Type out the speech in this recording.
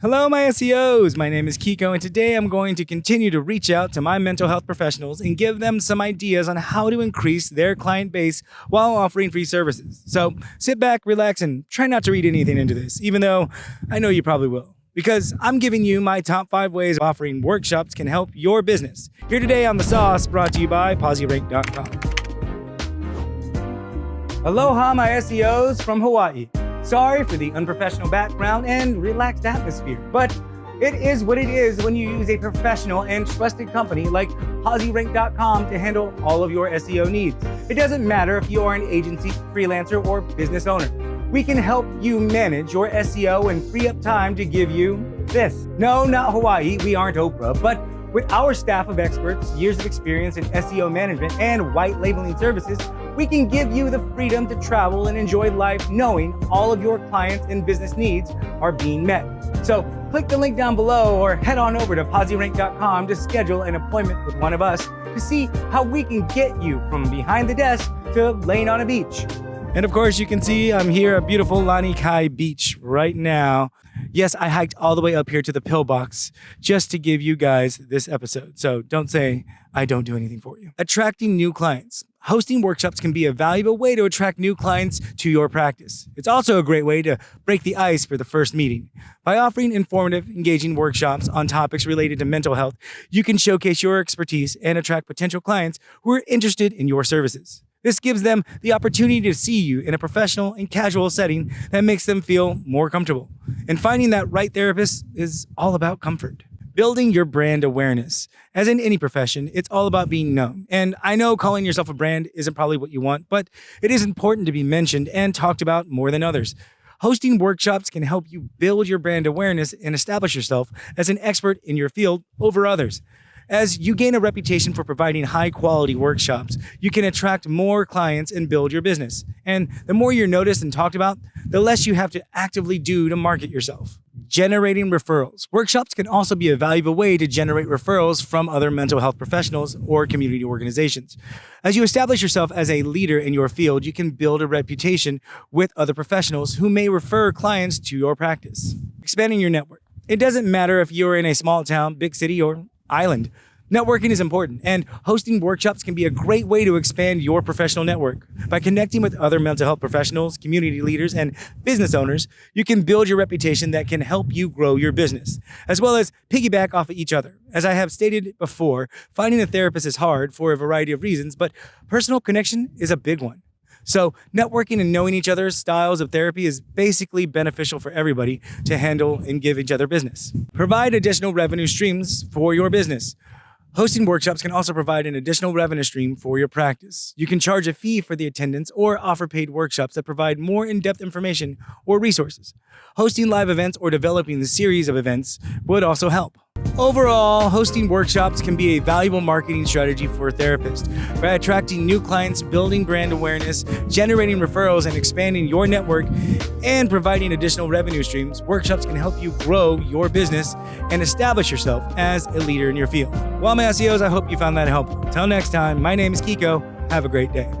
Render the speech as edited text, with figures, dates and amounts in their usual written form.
Hello, my SEOs. My name is Kiko, and today I'm going to continue to reach out to my mental health professionals and give them some ideas on how to increase their client base while offering free services. So sit back, relax, and try not to read anything into this, even though I know you probably will, because I'm giving you my top 5 ways offering workshops can help your business. Here today on The Sauce, brought to you by PosiRank.com. Aloha, my SEOs from Hawaii. Sorry for the unprofessional background and relaxed atmosphere, but it is what it is when you use a professional and trusted company like PosiRank.com to handle all of your SEO needs. It doesn't matter if you are an agency, freelancer, or business owner. We can help you manage your SEO and free up time to give you this. No, not Hawaii, we aren't Oprah, but with our staff of experts, years of experience in SEO management, and white labeling services, we can give you the freedom to travel and enjoy life knowing all of your clients and business needs are being met. So click the link down below or head on over to PosiRank.com to schedule an appointment with one of us to see how we can get you from behind the desk to laying on a beach. And of course, you can see I'm here at beautiful Lanikai Beach right now. Yes, I hiked all the way up here to the pillbox just to give you guys this episode. So don't say I don't do anything for you. Attracting new clients. Hosting workshops can be a valuable way to attract new clients to your practice. It's also a great way to break the ice for the first meeting. By offering informative, engaging workshops on topics related to mental health, you can showcase your expertise and attract potential clients who are interested in your services. This gives them the opportunity to see you in a professional and casual setting that makes them feel more comfortable. And finding that right therapist is all about comfort. Building your brand awareness. As in any profession, it's all about being known. And I know calling yourself a brand isn't probably what you want, but it is important to be mentioned and talked about more than others. Hosting workshops can help you build your brand awareness and establish yourself as an expert in your field over others. As you gain a reputation for providing high-quality workshops, you can attract more clients and build your business. And the more you're noticed and talked about, the less you have to actively do to market yourself. Generating referrals. Workshops can also be a valuable way to generate referrals from other mental health professionals or community organizations. As you establish yourself as a leader in your field, you can build a reputation with other professionals who may refer clients to your practice. Expanding your network. It doesn't matter if you're in a small town, big city, or island. Networking is important, and hosting workshops can be a great way to expand your professional network. By connecting with other mental health professionals, community leaders, and business owners, you can build your reputation that can help you grow your business, as well as piggyback off of each other. As I have stated before, finding a therapist is hard for a variety of reasons, but personal connection is a big one. So networking and knowing each other's styles of therapy is basically beneficial for everybody to handle and give each other business. Provide additional revenue streams for your business. Hosting workshops can also provide an additional revenue stream for your practice. You can charge a fee for the attendance or offer paid workshops that provide more in-depth information or resources. Hosting live events or developing the series of events would also help. Overall, hosting workshops can be a valuable marketing strategy for therapists. By attracting new clients, building brand awareness, generating referrals, and expanding your network, and providing additional revenue streams, workshops can help you grow your business and establish yourself as a leader in your field. Well, my SEOs, I hope you found that helpful. Until next time, my name is Kiko. Have a great day.